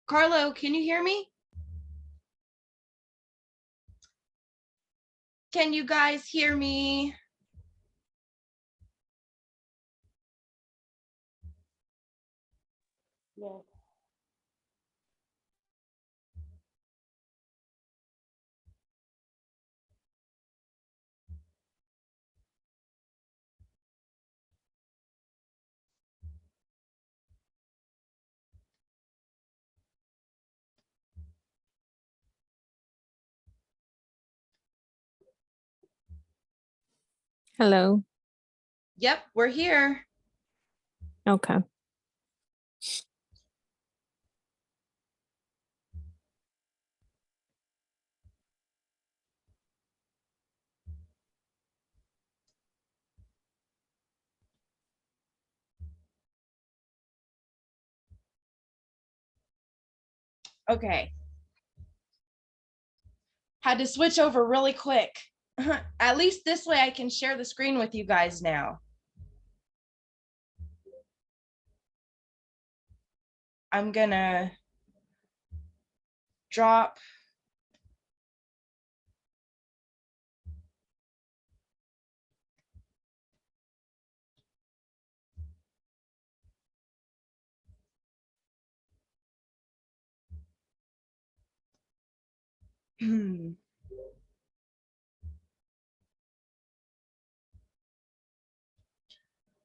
Carlo, can you hear me? Can you guys hear me? Yes. Hello. Yep, we're here. Okay. Okay. Had to switch over really quick. At least this way I can share the screen with you guys now. I'm gonna drop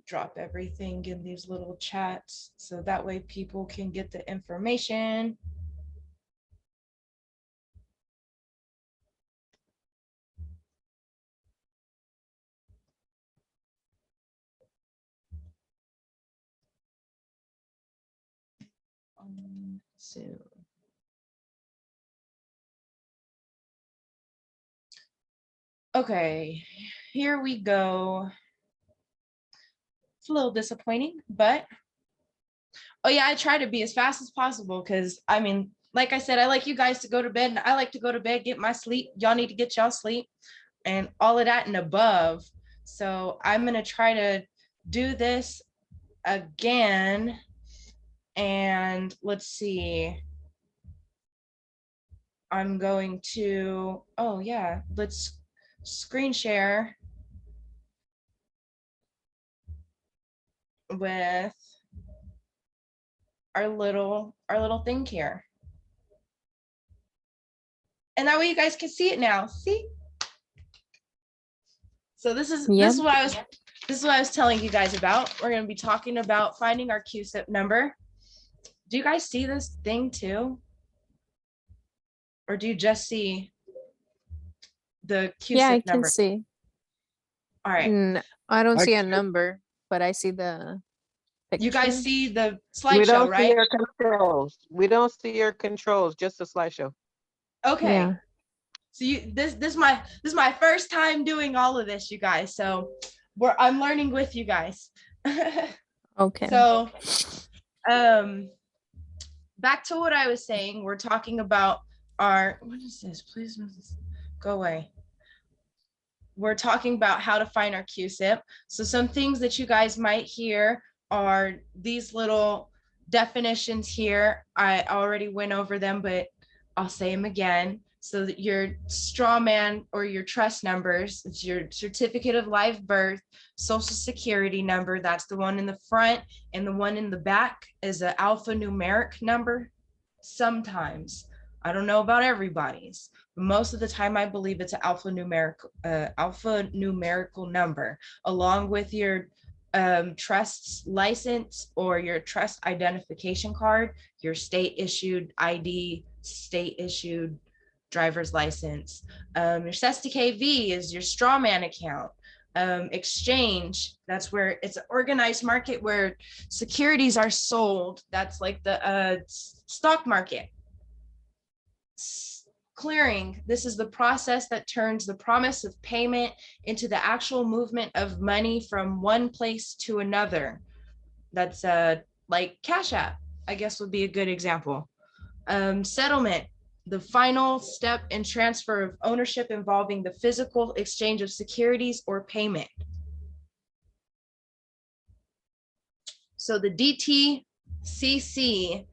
drop everything in these little chats so that way people can get the information. Soon. Okay, here we go. It's a little disappointing, but oh yeah, I try to be as fast as possible because I mean, like I said, I like you guys to go to bed and I like to go to bed, get my sleep. Y'all need to get y'all sleep and all of that and above. So I'm gonna try to do this again. And let's see. I'm going to, oh yeah, let's screen share with our little thing here. And that way you guys can see it now. See? So this is what I was telling you guys about. We're going to be talking about finding our CUSIP number. Do you guys see this thing too? Or do you just see the CUSIP Yeah, I number? can see. All right. I don't see a number, but I see the picture. You guys see the We slideshow, don't right? see your controls. We don't see your controls, just a slideshow. Okay. Yeah. So this is my first time doing all of this, you guys. So I'm learning with you guys. Okay. So back to what I was saying, we're talking about our, what is this? Please go away. We're talking about how to find our CUSIP. So some things that you guys might hear are these little definitions here. I already went over them, but I'll say them again. So that your straw man or your trust numbers, it's your certificate of live birth, social security number, that's the one in the front, and the one in the back is an alphanumeric number. Sometimes I don't know about everybody's, but most of the time I believe it's an alphanumerical number, along with your trust's license or your trust identification card, your state issued ID, state issued driver's license. Your SESTA-KV is your straw man account. Exchange, that's where it's an organized market where securities are sold. That's like the stock market. Clearing, this is the process that turns the promise of payment into the actual movement of money from one place to another. That's like Cash App, I guess would be a good example. Settlement, the final step in transfer of ownership involving the physical exchange of securities or payment. So the DTCC,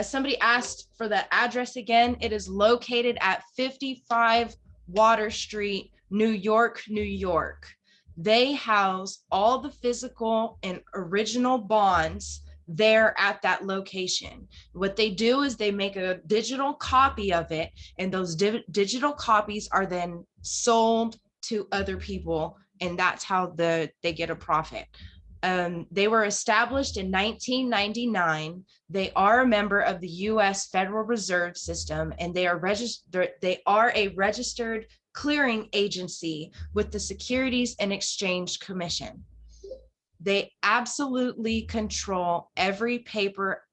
somebody asked for the address again. It is located at 55 Water Street, New York, New York. They house all the physical and original bonds there at that location. What they do is they make a digital copy of it, and those digital copies are then sold to other people, and that's how they get a profit. They were established in 1999. They are a member of the U.S. Federal Reserve System, and they are a registered clearing agency with the Securities and Exchange Commission. They absolutely control every paper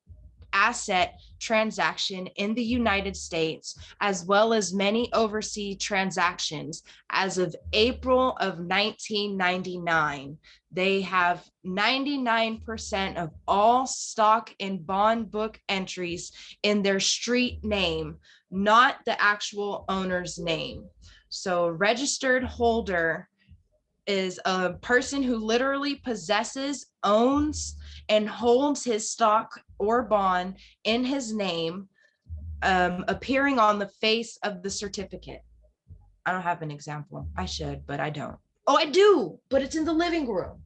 asset transaction in the United States, as well as many overseas transactions. As of April of 1999, they have 99% of all stock and bond book entries in their street name, not the actual owner's name. So registered holder is a person who literally possesses, owns, and holds his stock or bond in his name, appearing on the face of the certificate. I don't have an example. I should, but I don't. Oh, I do, but it's in the living room.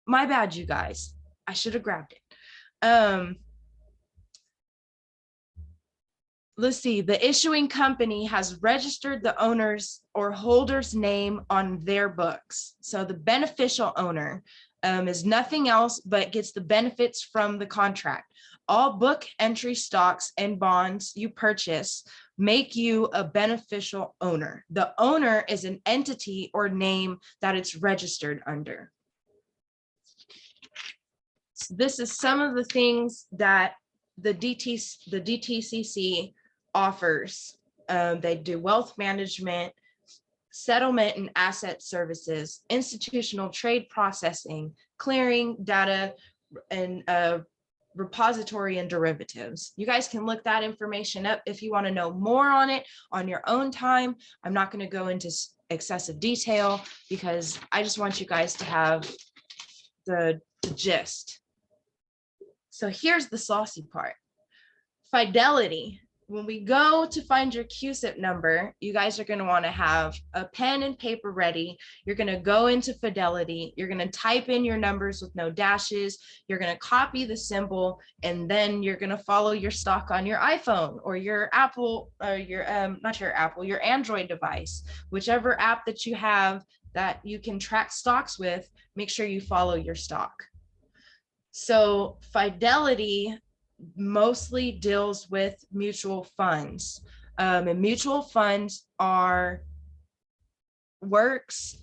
My bad, you guys. I should have grabbed it. Let's see, the issuing company has registered the owner's or holder's name on their books. So the beneficial owner is nothing else but gets the benefits from the contract. All book entry stocks and bonds you purchase make you a beneficial owner. The owner is an entity or name that it's registered under. So this is some of the things that the DTCC offers. They do wealth management, settlement and asset services, institutional trade processing, clearing, data, and repository and derivatives. You guys can look that information up if you want to know more on it on your own time. I'm not going to go into excessive detail because I just want you guys to have the gist. So here's the saucy part. Fidelity. When we go to find your CUSIP number, you guys are going to want to have a pen and paper ready. You're going to go into Fidelity. You're going to type in your numbers with no dashes. You're going to copy the symbol, and then you're going to follow your stock on your iPhone or your Apple, or your not your Apple, your Android device, whichever app that you have that you can track stocks with. Make sure you follow your stock. So Fidelity mostly deals with mutual funds, and mutual funds are works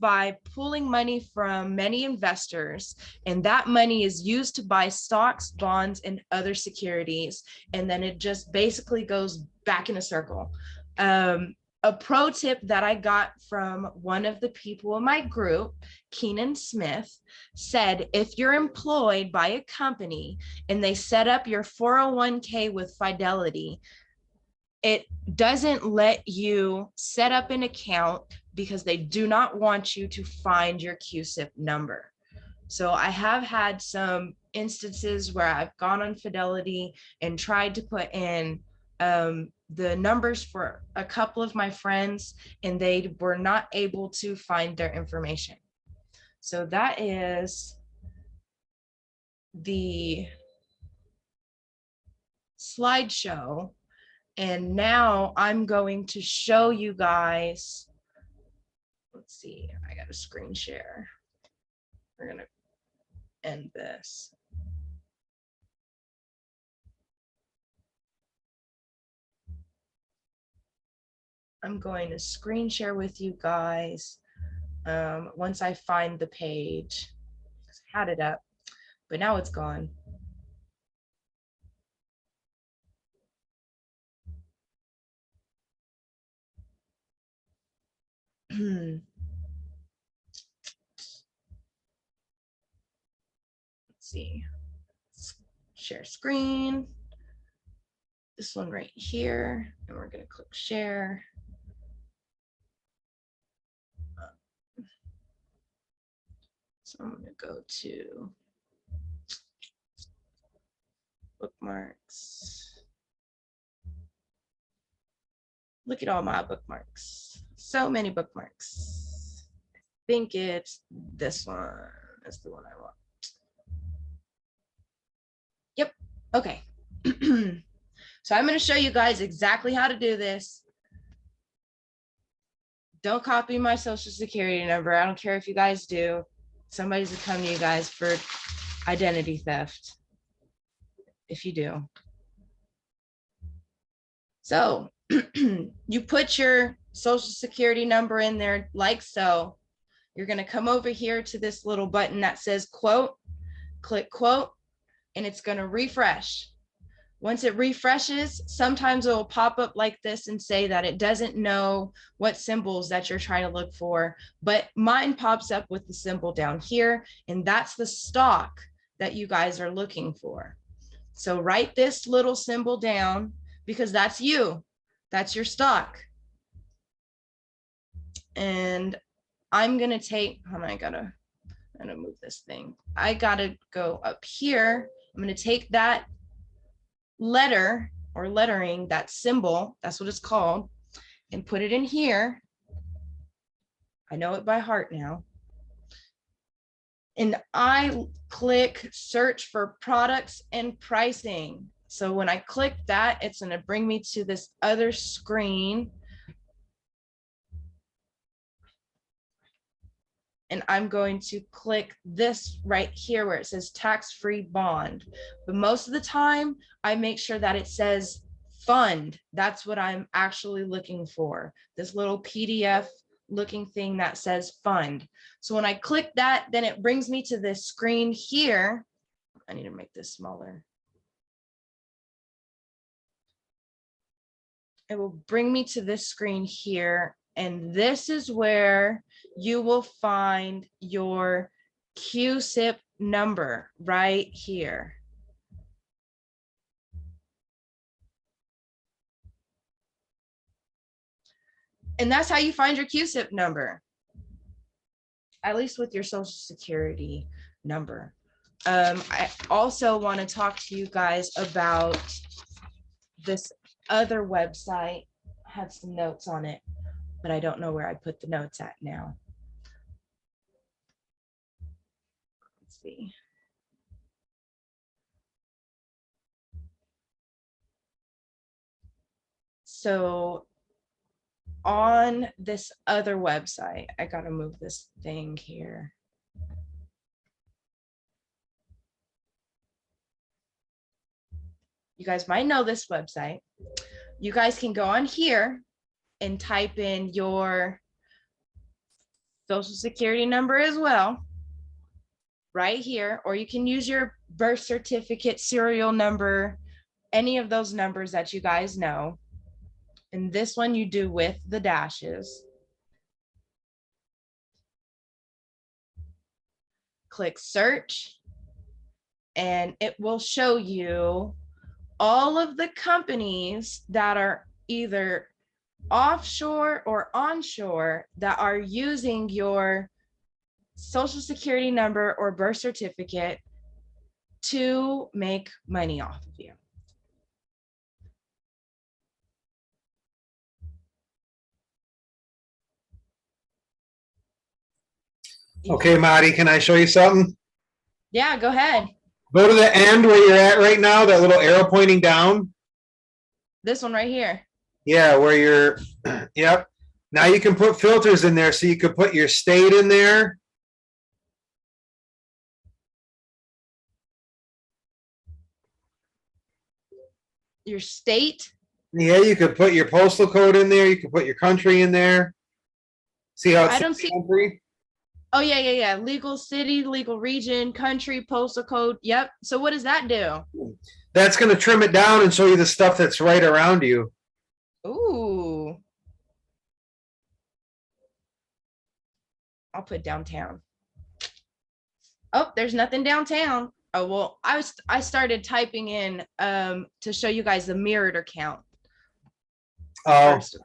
by pooling money from many investors, and that money is used to buy stocks, bonds, and other securities, and then it just basically goes back in a circle. A pro tip that I got from one of the people in my group, Keenan Smith, said, if you're employed by a company and they set up your 401k with Fidelity, it doesn't let you set up an account because they do not want you to find your CUSIP number. So I have had some instances where I've gone on Fidelity and tried to put in the numbers for a couple of my friends, and they were not able to find their information. So that is the slideshow. And now I'm going to show you guys. Let's see, I got a screen share. We're gonna end this. I'm going to screen share with you guys once I find the page. I had it up, but now it's gone. Let's see. Share screen. This one right here, and we're going to click share. So I'm going to go to bookmarks. Look at all my bookmarks. So many bookmarks. I think it's this one. That's the one I want. Yep. Okay. So I'm going to show you guys exactly how to do this. Don't copy my social security number. I don't care if you guys do. Somebody's gonna come to you guys for identity theft if you do. So you put your social security number in there like so. You're going to come over here to this little button that says quote, click quote, and it's going to refresh. Once it refreshes, sometimes it will pop up like this and say that it doesn't know what symbols that you're trying to look for, but mine pops up with the symbol down here, and that's the stock that you guys are looking for. So write this little symbol down because that's you. That's your stock. And I'm gonna take, hold on, I'm gonna move this thing. I gotta go up here. I'm gonna take that letter or lettering, that symbol, that's what it's called, and put it in here. I know it by heart now. And I click search for products and pricing. So when I click that, it's going to bring me to this other screen. And I'm going to click this right here where it says tax-free bond. But most of the time, I make sure that it says fund. That's what I'm actually looking for. This little PDF looking thing that says fund. So when I click that, then it brings me to this screen here. I need to make this smaller. It will bring me to this screen here. And this is where you will find your CUSIP number right here. And that's how you find your CUSIP number, at least with your social security number. I also want to talk to you guys about this other website. I had some notes on it, but I don't know where I put the notes at now. Let's see. So on this other website, I gotta move this thing here. You guys might know this website. You guys can go on here and type in your social security number as well, right here, or you can use your birth certificate, serial number, any of those numbers that you guys know. And this one you do with the dashes. Click search, and it will show you all of the companies that are either offshore or onshore that are using your social security number or birth certificate to make money off of you. Okay, Marty, can I show you something? Yeah, go ahead. Go to the end where you're at right now, that little arrow pointing down. This one right here. Yeah, where you're, yep. Now you can put filters in there, so you could put your state in there. Your state. Yeah, you could put your postal code in there. You could put your country in there. See how it's I don't see. country? Oh yeah. Legal city, legal region, country, postal code. Yep. So what does that do? That's going to trim it down and show you the stuff that's right around you. Ooh. I'll put downtown. Oh, there's nothing downtown. Oh, well, I started typing in to show you guys the mirrored account. Oh, First.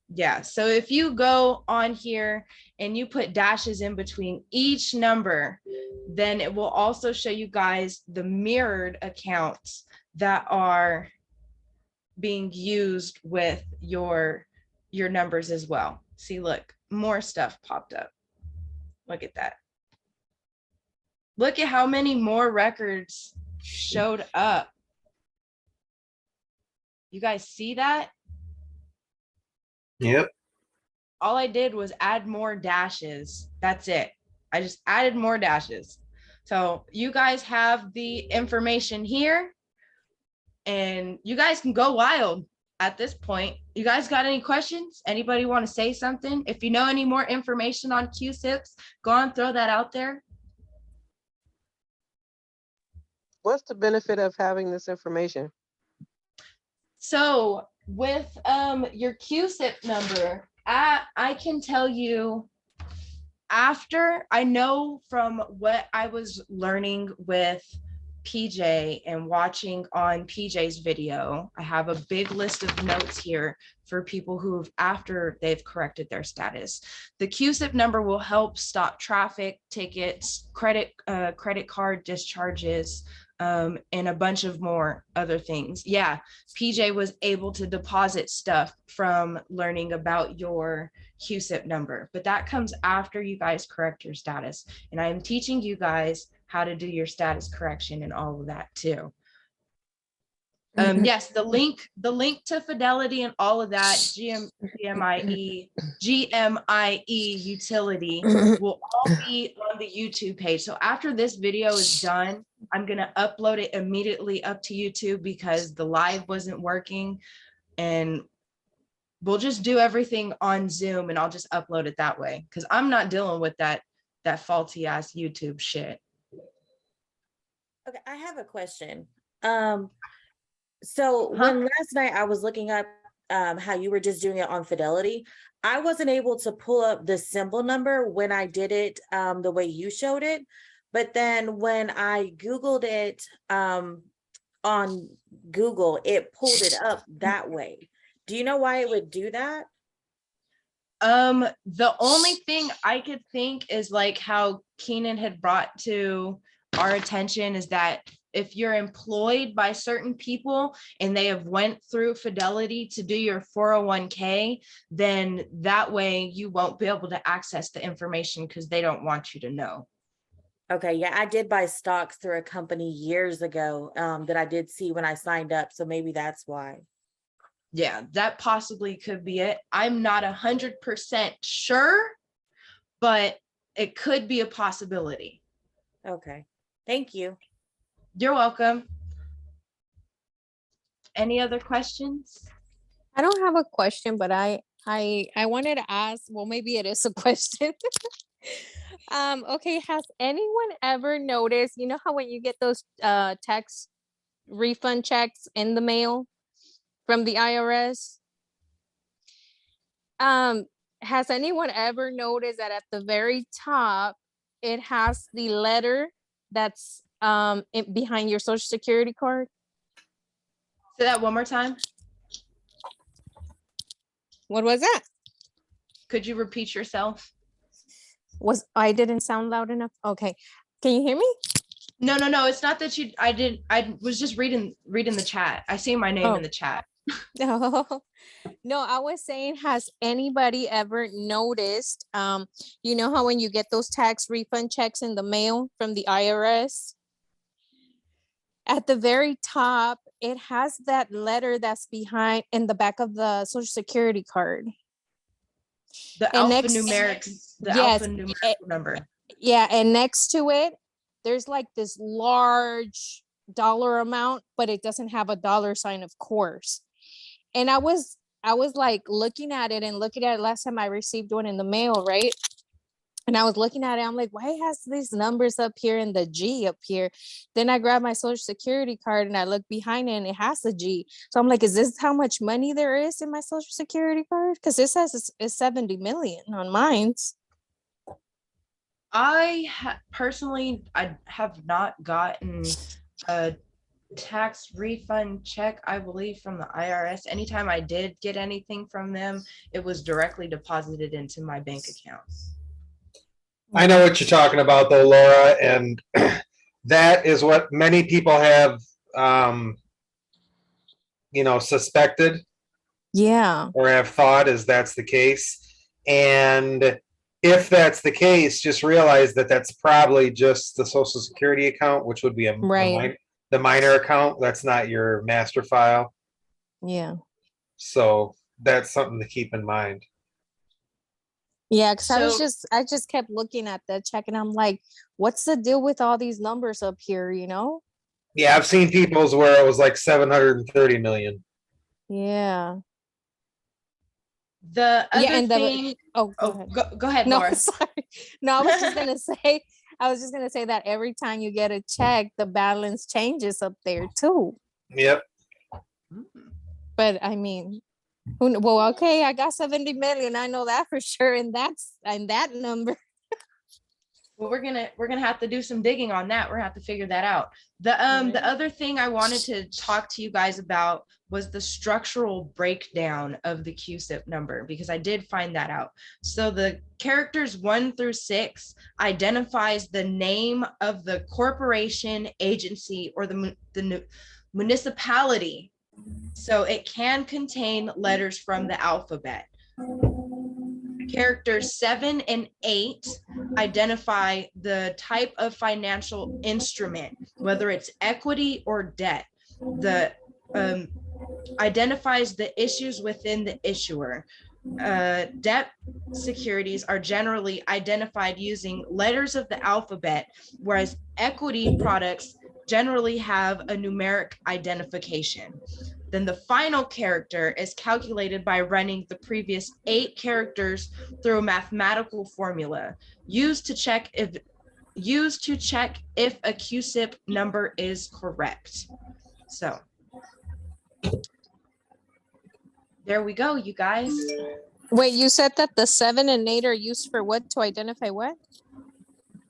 Yeah, so if you go on here and you put dashes in between each number, then it will also show you guys the mirrored accounts that are being used with your numbers as well. See, look, more stuff popped up. Look at that. Look at how many more records showed up. You guys see that? yep. All I did was add more dashes. That's it. I just added more dashes. So you guys have the information here and you guys can go wild at this point. You guys got any questions? Anybody want to say something? If you know any more information on CUSIPs, go on, throw that out there. What's the benefit of having this information? So with your CUSIP number, I can tell you, after I know from what I was learning with PJ and watching on PJ's video, I have a big list of notes here for people who've, after they've corrected their status. The CUSIP number will help stop traffic tickets, credit card discharges, and a bunch of more other things. Yeah, PJ was able to deposit stuff from learning about your CUSIP number, but that comes after you guys correct your status. And I am teaching you guys how to do your status correction and all of that too. Yes, the link to Fidelity and all of that, GMIE utility will all be on the YouTube page. So after this video is done, I'm gonna upload it immediately up to YouTube because the live wasn't working, and we'll just do everything on Zoom and I'll just upload it that way because I'm not dealing with that faulty ass YouTube shit. Okay, I have a question. So when last night I was looking up how you were just doing it on Fidelity, I wasn't able to pull up the symbol number when I did it the way you showed it. But then when I Googled it on Google, it pulled it up that way. Do you know why it would do that? The only thing I could think is like how Keenan had brought to our attention is that if you're employed by certain people and they have went through Fidelity to do your 401k, then that way you won't be able to access the information because they don't want you to know. Okay, yeah, I did buy stocks through a company years ago that I did see when I signed up. So maybe that's why. Yeah, that possibly could be it. I'm not 100% sure, but it could be a possibility. Okay, thank you. You're welcome. Any other questions? I don't have a question, but I wanted to ask, well, maybe it is a question. Okay, has anyone ever noticed, you know how when you get those tax refund checks in the mail from the IRS? Has anyone ever noticed that at the very top it has the letter that's behind your social security card? Say that one more time. What was that? Could you repeat yourself? I didn't sound loud enough? Okay, can you hear me? No, it's not that you, I was just reading the chat. I see my name in the chat. No, I was saying, has anybody ever noticed, you know how when you get those tax refund checks in the mail from the IRS, at the very top, it has that letter that's behind in the back of the social security card. The And next, alphanumeric, the yes, alphanumeric number. yeah, and next to it, there's like this large dollar amount, but it doesn't have a dollar sign, of course. And I was like looking at it last time I received one in the mail, right? And I was looking at it, I'm like, why has these numbers up here and the G up here? Then I grabbed my social security card and I look behind it and it has a G. So I'm like, is this how much money there is in my social security card? Because it says it's 70 million on mine. Personally, I have not gotten a tax refund check, I believe, from the IRS. Anytime I did get anything from them, it was directly deposited into my bank account. I know what you're talking about though, Laura, and that is what many people have, suspected Yeah. or have thought is that's the case. And if that's the case, just realize that that's probably just the Social Security account, which would be the minor account. That's not your master file. Yeah. So that's something to keep in mind. Yeah, because So- I just kept looking at the check and I'm like, what's the deal with all these numbers up here, you know? Yeah, I've seen people's where it was like 730 million. Yeah. The other Yeah, and thing, go oh, ahead. go ahead, No, Laura. sorry. No, I was just gonna say that every time you get a check, the balance changes up there too. Yep. But I mean, well, okay, I got 70 million. I know that for sure, and that's that number. Well, we're gonna have to do some digging on that. We're gonna have to figure that out. The other thing I wanted to talk to you guys about was the structural breakdown of the CUSIP number, because I did find that out. So the characters 1 through 6 identifies the name of the corporation, agency, or the municipality. So it can contain letters from the alphabet. Characters 7 and 8 identify the type of financial instrument, whether it's equity or debt. The identifies the issues within the issuer. Debt securities are generally identified using letters of the alphabet, whereas equity products generally have a numeric identification. Then the final character is calculated by running the previous 8 characters through a mathematical formula used to check if a CUSIP number is correct. So there we go, you guys. Wait, you said that the 7 and 8 are used for what? To identify what?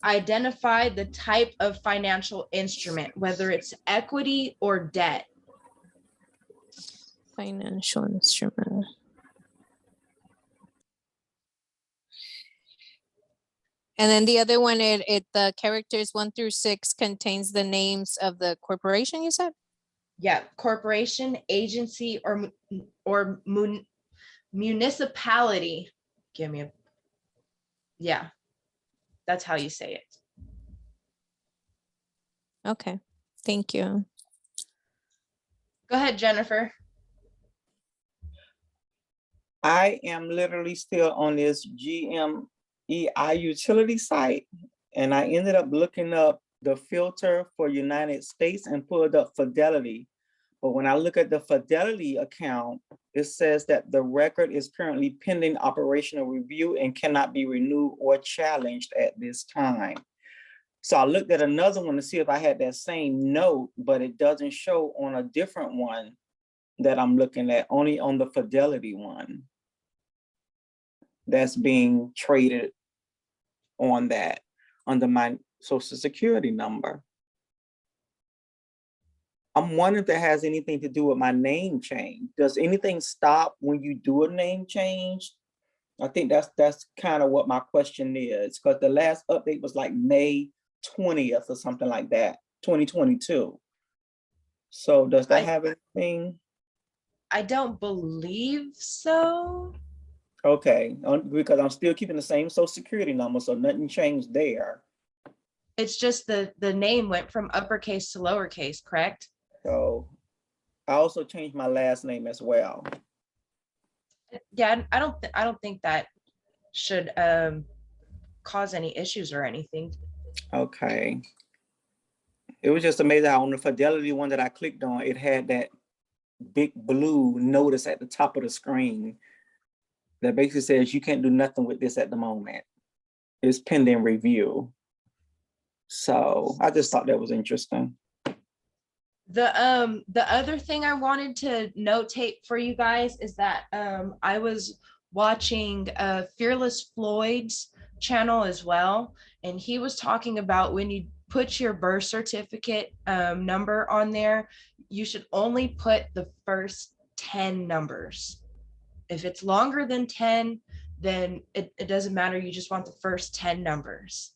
Identify the type of financial instrument, whether it's equity or debt. Financial instrument. And then the other one, the characters 1 through 6 contains the names of the corporation, you said? Yeah, corporation, agency, or municipality. Yeah, that's how you say it. Okay, thank you. Go ahead, Jennifer. I am literally still on this GMEI utility site, and I ended up looking up the filter for United States and pulled up Fidelity. But when I look at the Fidelity account, it says that the record is currently pending operational review and cannot be renewed or challenged at this time. So I looked at another one to see if I had that same note, but it doesn't show on a different one that I'm looking at, only on the Fidelity one that's being traded on that under my Social Security number. I'm wondering if that has anything to do with my name change. Does anything stop when you do a name change? I think that's kind of what my question is, because the last update was like May 20th or something like that, 2022. So does that have anything? I don't believe so. Okay, because I'm still keeping the same Social Security number, so nothing changed there. It's just the name went from uppercase to lowercase, correct? So I also changed my last name as well. Yeah, I don't think that should cause any issues or anything. Okay. It was just amazing how on the Fidelity one that I clicked on, it had that big blue notice at the top of the screen that basically says you can't do nothing with this at the moment. It's pending review. So I just thought that was interesting. The other thing I wanted to notate for you guys is that I was watching Fearless Floyd's channel as well, and he was talking about when you put your birth certificate number on there, you should only put the first 10 numbers. If it's longer than 10, then it doesn't matter. You just want the first 10 numbers.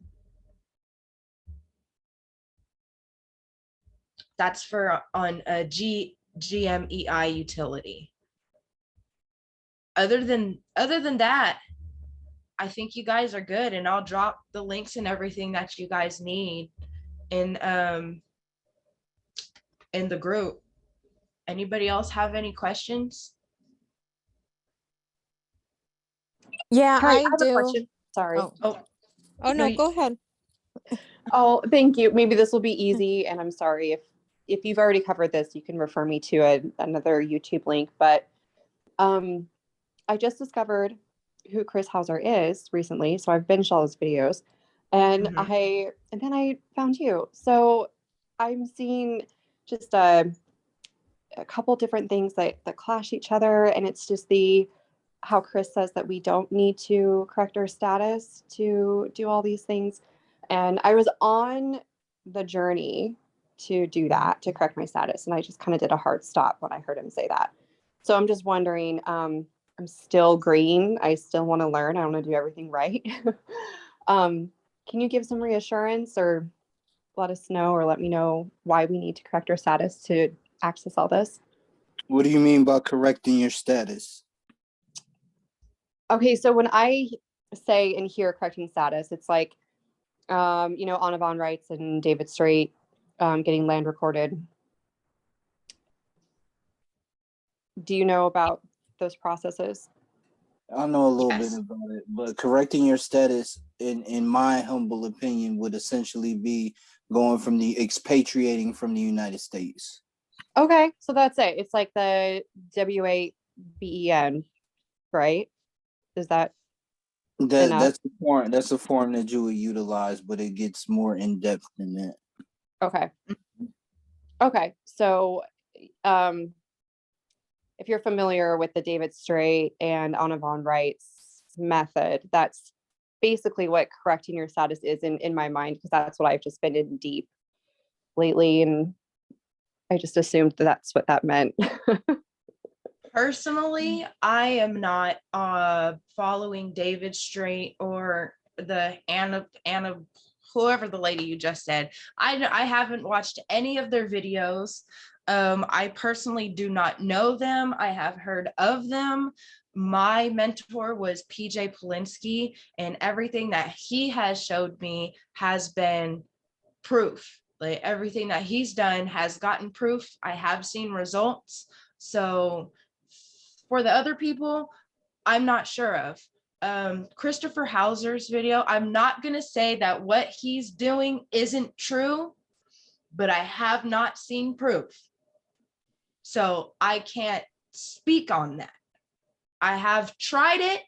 That's for on a GMEI utility. Other than that, I think you guys are good, and I'll drop the links and everything that you guys need in the group. Anybody else have any questions? Yeah, Hi, I I have a do. question. Sorry. Oh no, go ahead. Oh, thank you. Maybe this will be easy, and I'm sorry if you've already covered this, you can refer me to another YouTube link. But I just discovered who Chris Hauser is recently, so I've binged all his videos, and then I found you. So I'm seeing just a couple different things that clash each other, and it's just how Chris says that we don't need to correct our status to do all these things. And I was on the journey to do that, to correct my status. And I just kind of did a hard stop when I heard him say that. So I'm just wondering, I'm still green. I still want to learn. I want to do everything right. Can you give some reassurance or let us know or let me know why we need to correct our status to access all this? What do you mean by correcting your status? Okay, so when I say and hear correcting status, it's like, Anna Von Reitz and David Strait getting land recorded. Do you know about those processes? I know a little Yes. bit about it, but correcting your status, in my humble opinion, would essentially be going from the expatriating from the United States. Okay, so that's it. It's like the WABEN, right? Is that enough? That's a form that you would utilize, but it gets more in depth than that. Okay. Okay, so if you're familiar with the David Strait and Anna Von Reitz method, that's basically what correcting your status is in my mind, because that's what I've just been in deep lately, and I just assumed that's what that meant. Personally, I am not following David Strait or the Anna, whoever the lady you just said. I haven't watched any of their videos. I personally do not know them. I have heard of them. My mentor was PJ Polinsky, and everything that he has showed me has been proof. Like everything that he's done has gotten proof. I have seen results. So for the other people, I'm not sure of. Christopher Hauser's video, I'm not going to say that what he's doing isn't true, but I have not seen proof. So I can't speak on that. I have tried it.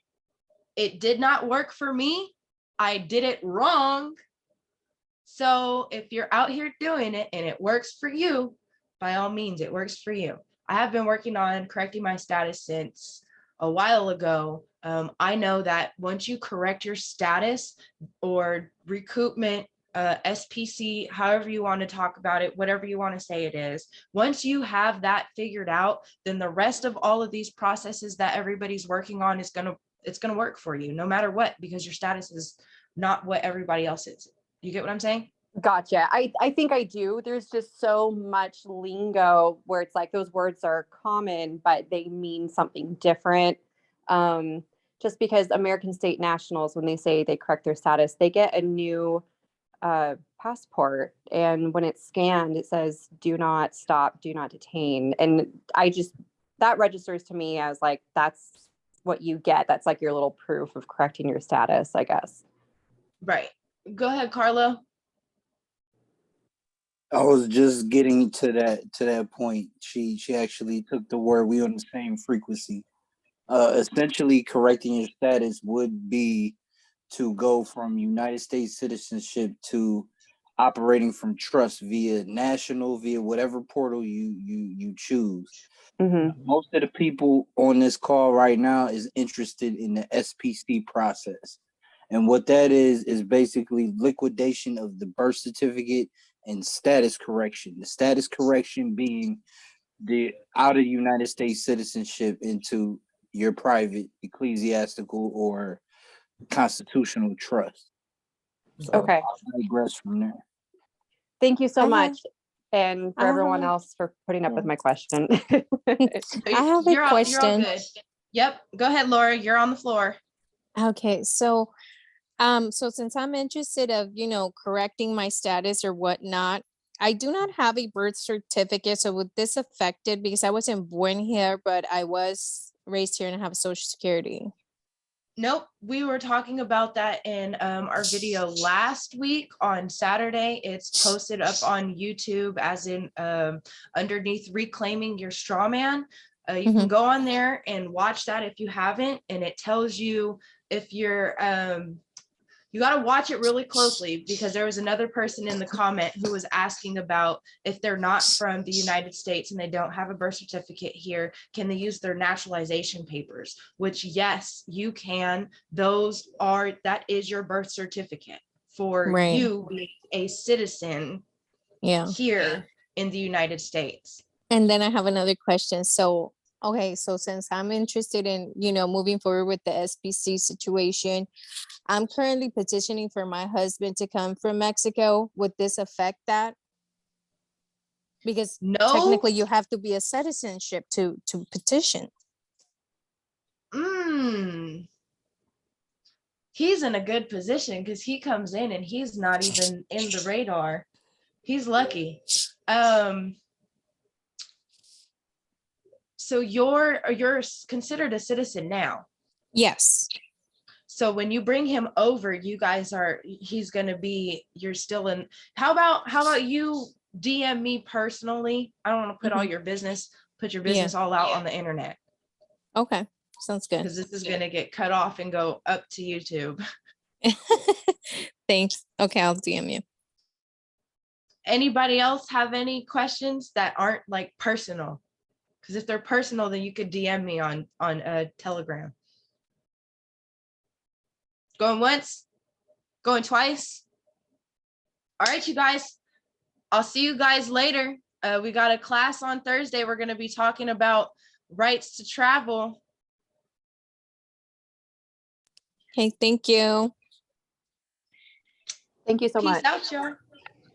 It did not work for me. I did it wrong. So if you're out here doing it and it works for you, by all means, it works for you. I have been working on correcting my status since a while ago. I know that once you correct your status or recoupment, SPC, however you want to talk about it, whatever you want to say it is, once you have that figured out, then the rest of all of these processes that everybody's working on it's gonna work for you no matter what, because your status is not what everybody else is. You get what I'm saying? Gotcha. I think I do. There's just so much lingo where it's like those words are common, but they mean something different. Just because American state nationals, when they say they correct their status, they get a new passport, and when it's scanned, it says "Do not stop, do not detain," and that registers to me as like that's what you get. That's like your little proof of correcting your status, I guess. Right. Go ahead, Carlo. I was just getting to that point. She actually took the word. We on the same frequency. Essentially, correcting your status would be to go from United States citizenship to operating from trust via whatever portal you choose. Most of the people on this call right now is interested in the SPC process. And what that is basically liquidation of the birth certificate and status correction. The status correction being the out of United States citizenship into your private, ecclesiastical, or constitutional trust. So Okay. I'll digress from there. Thank you so I much. And for I everyone have- else for putting up with my question. I have a You're all question. good. Yep. Go ahead, Laura. You're on the floor. Okay, so since I'm interested of, correcting my status or whatnot, I do not have a birth certificate. So would this affect it? Because I wasn't born here, but I was raised here and I have Social Security. Nope. We were talking about that in our video last week on Saturday. It's posted up on YouTube as in underneath Reclaiming Your Straw Man. You can go on there and watch that if you haven't, and it tells you if you're you got to watch it really closely, because there was another person in the comment who was asking about if they're not from the United States and they don't have a birth certificate here, can they use their naturalization papers? Which, yes, you can. That is your birth certificate for you being a citizen here in the United States. And then I have another question. So, okay, so since I'm interested in, moving forward with the SPC situation, I'm currently petitioning for my husband to come from Mexico. Would this affect that? Because technically you have to be a citizenship to petition. He's in a good position because he comes in and he's not even in the radar. He's lucky. So you're considered a citizen now. Yes. So when you bring him over, you're still in. How about you DM me personally? I don't want to put all your business, put your business all out on the internet. Okay. Sounds good. Because this is going to get cut off and go up to YouTube. Thanks. Okay, I'll DM you. Anybody else have any questions that aren't like personal? Because if they're personal, then you could DM me on Telegram. Going once, going twice. All right, you guys. I'll see you guys later. We got a class on Thursday. We're going to be talking about rights to travel. Okay, thank you. Thank you so much. Peace out, y'all.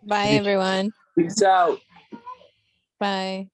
Bye, everyone. Peace out. Bye.